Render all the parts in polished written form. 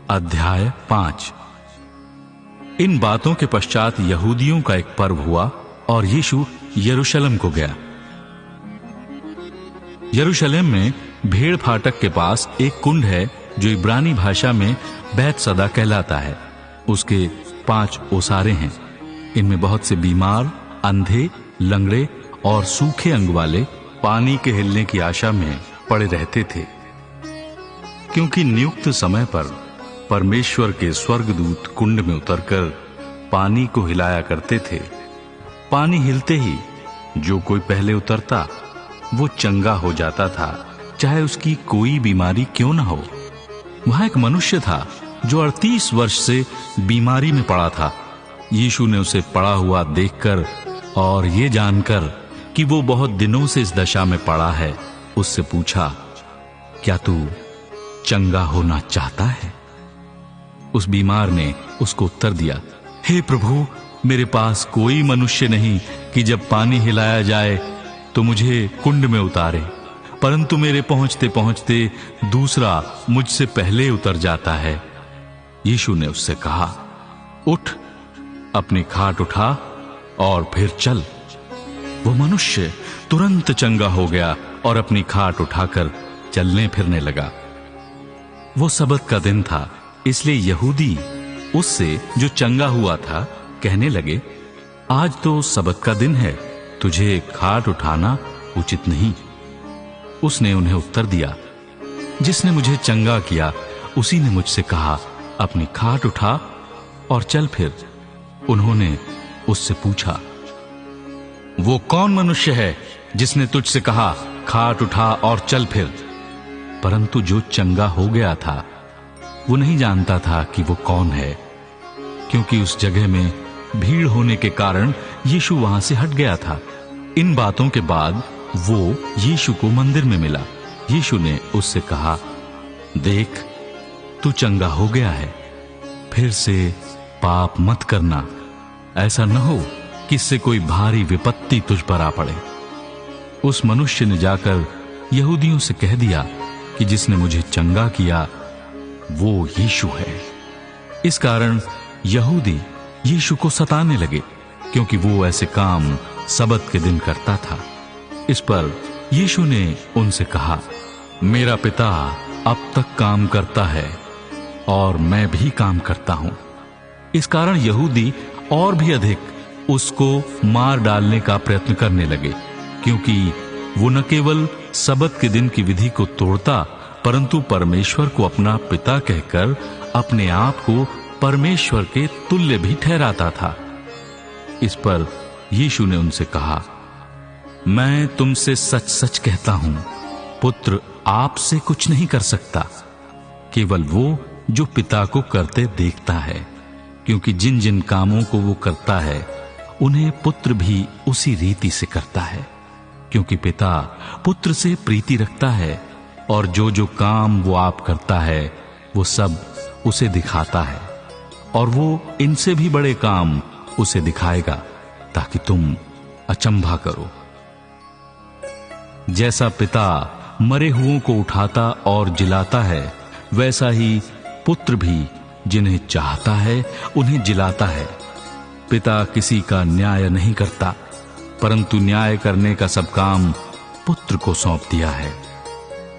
अध्याय 5। इन बातों के पश्चात यहूदियों का एक पर्व हुआ और यीशु यरूशलेम को गया। यरूशलेम में भेड़ फाटक के पास एक कुंड है जो इब्रानी भाषा में बैतसदा कहलाता है। उसके 5 ओसारे हैं। इनमें बहुत से बीमार, अंधे, लंगड़े और सूखे अंग वाले पानी के हिलने की आशा में पड़े रहते थे, क्योंकि नियुक्त समय पर परमेश्वर के स्वर्गदूत कुंड में उतरकर पानी को हिलाया करते थे। पानी हिलते ही जो कोई पहले उतरता वो चंगा हो जाता था, चाहे उसकी कोई बीमारी क्यों न हो। वहां एक मनुष्य था जो 38 वर्ष से बीमारी में पड़ा था। यीशु ने उसे पड़ा हुआ देखकर और ये जानकर कि वो बहुत दिनों से इस दशा में पड़ा है, उससे पूछा, क्या तू चंगा होना चाहता है? उस बीमार ने उसको उत्तर दिया, हे प्रभु, मेरे पास कोई मनुष्य नहीं कि जब पानी हिलाया जाए तो मुझे कुंड में उतारे, परंतु मेरे पहुंचते पहुंचते दूसरा मुझसे पहले उतर जाता है। यीशु ने उससे कहा, उठ, अपनी खाट उठा और फिर चल। वो मनुष्य तुरंत चंगा हो गया और अपनी खाट उठाकर चलने फिरने लगा। वो सबत का दिन था, इसलिए यहूदी उससे जो चंगा हुआ था कहने लगे, आज तो सबत का दिन है, तुझे खाट उठाना उचित नहीं। उसने उन्हें उत्तर दिया, जिसने मुझे चंगा किया उसी ने मुझसे कहा, अपनी खाट उठा और चल फिर। उन्होंने उससे पूछा, वो कौन मनुष्य है जिसने तुझसे कहा, खाट उठा और चल फिर? परंतु जो चंगा हो गया था वो नहीं जानता था कि वो कौन है, क्योंकि उस जगह में भीड़ होने के कारण यीशु वहां से हट गया था। इन बातों के बाद वो यीशु को मंदिर में मिला। यीशु ने उससे कहा, देख, तू चंगा हो गया है, फिर से पाप मत करना, ऐसा न हो कि इससे कोई भारी विपत्ति तुझ पर आ पड़े। उस मनुष्य ने जाकर यहूदियों से कह दिया कि जिसने मुझे चंगा किया वो यीशु है। इस कारण यहूदी यीशु को सताने लगे, क्योंकि वो ऐसे काम सबत के दिन करता था। इस पर यीशु ने उनसे कहा, मेरा पिता अब तक काम करता है और मैं भी काम करता हूं। इस कारण यहूदी और भी अधिक उसको मार डालने का प्रयत्न करने लगे, क्योंकि वो न केवल सबत के दिन की विधि को तोड़ता, परंतु परमेश्वर को अपना पिता कहकर अपने आप को परमेश्वर के तुल्य भी ठहराता था। इस पर यीशु ने उनसे कहा, मैं तुमसे सच सच कहता हूं, पुत्र आपसे कुछ नहीं कर सकता, केवल वो जो पिता को करते देखता है, क्योंकि जिन जिन कामों को वो करता है उन्हें पुत्र भी उसी रीति से करता है, क्योंकि पिता पुत्र से प्रीति रखता है, और जो जो काम वो आप करता है वो सब उसे दिखाता है, और वो इनसे भी बड़े काम उसे दिखाएगा, ताकि तुम अचंभा करो। जैसा पिता मरे हुओं को उठाता और जिलाता है, वैसा ही पुत्र भी जिन्हें चाहता है उन्हें जिलाता है। पिता किसी का न्याय नहीं करता, परंतु न्याय करने का सब काम पुत्र को सौंप दिया है,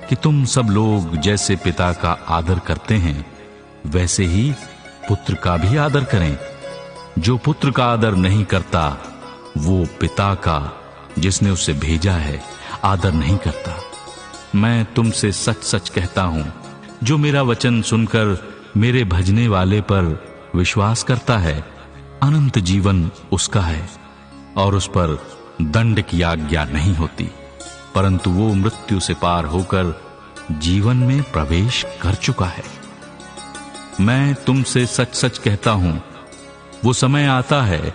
कि तुम सब लोग जैसे पिता का आदर करते हैं वैसे ही पुत्र का भी आदर करें। जो पुत्र का आदर नहीं करता वो पिता का, जिसने उसे भेजा है, आदर नहीं करता। मैं तुमसे सच सच कहता हूं, जो मेरा वचन सुनकर मेरे भजने वाले पर विश्वास करता है, अनंत जीवन उसका है, और उस पर दंड की आज्ञा नहीं होती, परंतु वो मृत्यु से पार होकर जीवन में प्रवेश कर चुका है। मैं तुमसे सच सच कहता हूं, वो समय आता है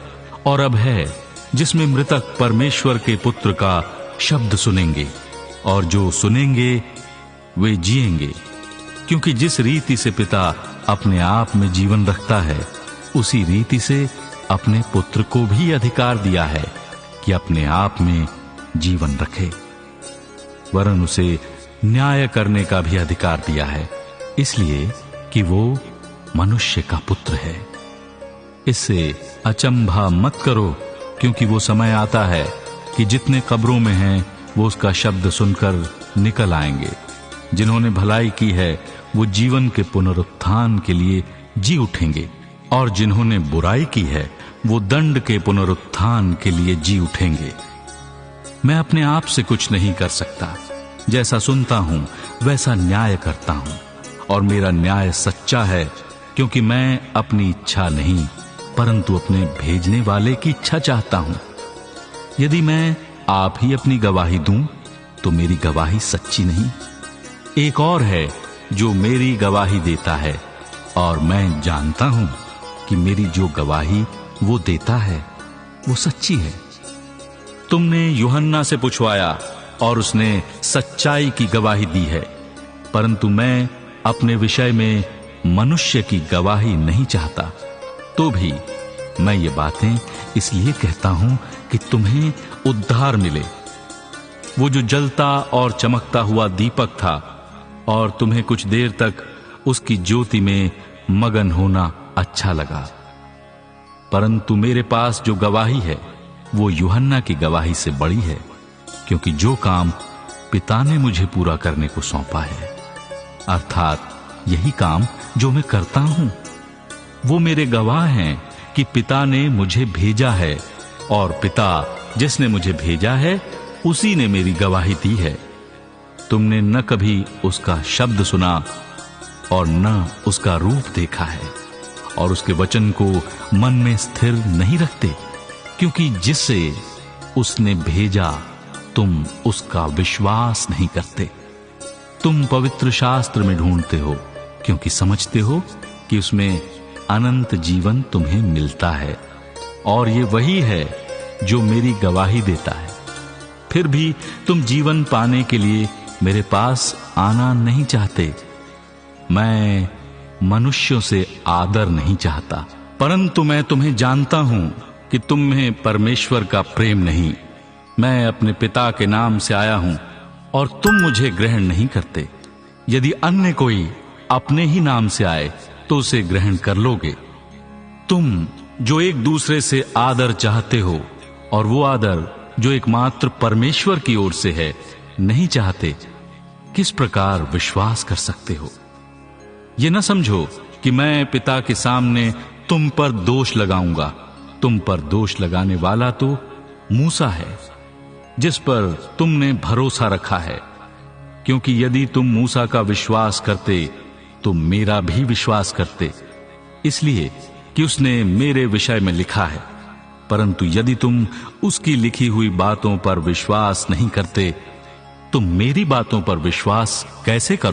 और अब है जिसमें मृतक परमेश्वर के पुत्र का शब्द सुनेंगे, और जो सुनेंगे वे जिएंगे, क्योंकि जिस रीति से पिता अपने आप में जीवन रखता है, उसी रीति से अपने पुत्र को भी अधिकार दिया है कि अपने आप में जीवन रखे। वरन उसे न्याय करने का भी अधिकार दिया है, इसलिए कि वो मनुष्य का पुत्र है। इससे अचंभा मत करो, क्योंकि वो समय आता है कि जितने कब्रों में हैं वो उसका शब्द सुनकर निकल आएंगे। जिन्होंने भलाई की है वो जीवन के पुनरुत्थान के लिए जी उठेंगे, और जिन्होंने बुराई की है वो दंड के पुनरुत्थान के लिए जी उठेंगे। मैं अपने आप से कुछ नहीं कर सकता, जैसा सुनता हूं वैसा न्याय करता हूं, और मेरा न्याय सच्चा है, क्योंकि मैं अपनी इच्छा नहीं परंतु अपने भेजने वाले की इच्छा चाहता हूं। यदि मैं आप ही अपनी गवाही दूं तो मेरी गवाही सच्ची नहीं। एक और है जो मेरी गवाही देता है, और मैं जानता हूं कि मेरी जो गवाही वो देता है वो सच्ची है। तुमने यूहन्ना से पूछवाया और उसने सच्चाई की गवाही दी है, परंतु मैं अपने विषय में मनुष्य की गवाही नहीं चाहता। तो भी मैं ये बातें इसलिए कहता हूं कि तुम्हें उद्धार मिले। वो जो जलता और चमकता हुआ दीपक था, और तुम्हें कुछ देर तक उसकी ज्योति में मगन होना अच्छा लगा, परंतु मेरे पास जो गवाही है वो यूहन्ना की गवाही से बड़ी है, क्योंकि जो काम पिता ने मुझे पूरा करने को सौंपा है, अर्थात यही काम जो मैं करता हूं, वो मेरे गवाह हैं कि पिता ने मुझे भेजा है, और पिता जिसने मुझे भेजा है उसी ने मेरी गवाही दी है। तुमने न कभी उसका शब्द सुना और न उसका रूप देखा है, और उसके वचन को मन में स्थिर नहीं रखते, क्योंकि जिससे उसने भेजा तुम उसका विश्वास नहीं करते। तुम पवित्र शास्त्र में ढूंढते हो, क्योंकि समझते हो कि उसमें अनंत जीवन तुम्हें मिलता है, और ये वही है जो मेरी गवाही देता है। फिर भी तुम जीवन पाने के लिए मेरे पास आना नहीं चाहते। मैं मनुष्यों से आदर नहीं चाहता, परंतु मैं तुम्हें जानता हूं कि तुम में परमेश्वर का प्रेम नहीं। मैं अपने पिता के नाम से आया हूं और तुम मुझे ग्रहण नहीं करते। यदि अन्य कोई अपने ही नाम से आए तो उसे ग्रहण कर लोगे। तुम जो एक दूसरे से आदर चाहते हो, और वो आदर जो एकमात्र परमेश्वर की ओर से है, नहीं चाहते, किस प्रकार विश्वास कर सकते हो? ये न समझो कि मैं पिता के सामने तुम पर दोष लगाऊंगा। तुम पर दोष लगाने वाला तो मूसा है, जिस पर तुमने भरोसा रखा है, क्योंकि यदि तुम मूसा का विश्वास करते तो मेरा भी विश्वास करते, इसलिए कि उसने मेरे विषय में लिखा है। परंतु यदि तुम उसकी लिखी हुई बातों पर विश्वास नहीं करते तो मेरी बातों पर विश्वास कैसे करो?